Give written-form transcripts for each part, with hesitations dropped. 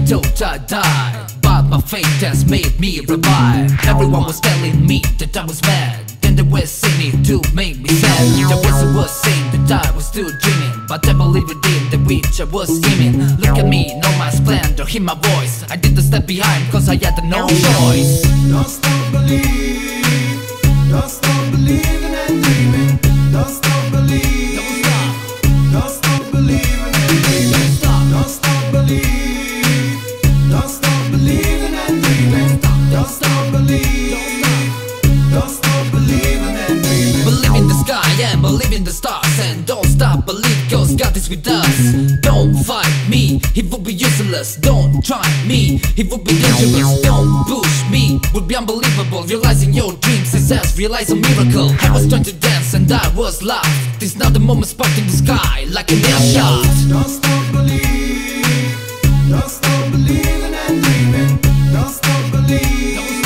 thought I died, but my faith has made me revive. Everyone was telling me that I was mad, then they were singing to make me sad. The voice was saying that I was still dreaming, but I believed in the which I was scheming. Look at me, know my splendor, hear my voice. I didn't step behind cause I had no choice. Don't stop believing, don't stop believing and dreaming. Don't stop believing, don't stop believing and dreaming. Don't stop believing, don't stop believing and dreaming. Don't stop believing, don't stop believing and dreaming. Believe in the sky and believe in the stars, and don't stop believe cause God is with us. Don't fight me, it would be useless. Don't try me, it would be dangerous. Don't push me, would be unbelievable. Realizing your dreams is as realize a miracle. I was trying to dance and I was lost. This now the moment sparked in the sky like an air shot. Don't stop believing, don't stop believing and dreaming. Don't stop believing,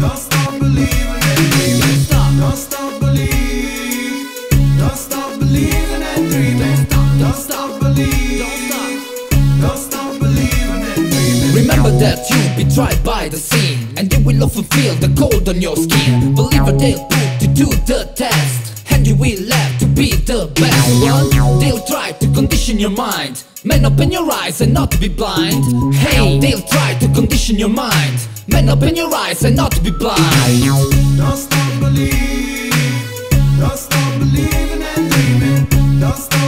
don't stop believing and dreaming. Don't stop believing, don't stop believing and dreaming. Don't stop believing, don't stop believing and dreaming. Remember that you'll be tried by the scene, and you will often feel the cold on your skin. Believe it, they'll put you to the test, and you will have to be the best one. They'll try to condition your mind. Man, open your eyes and not to be blind. Hey, they'll try to condition your mind. Man, open your eyes and not to be blind. Don't stop believing, don't stop believing and dreaming. Don't stop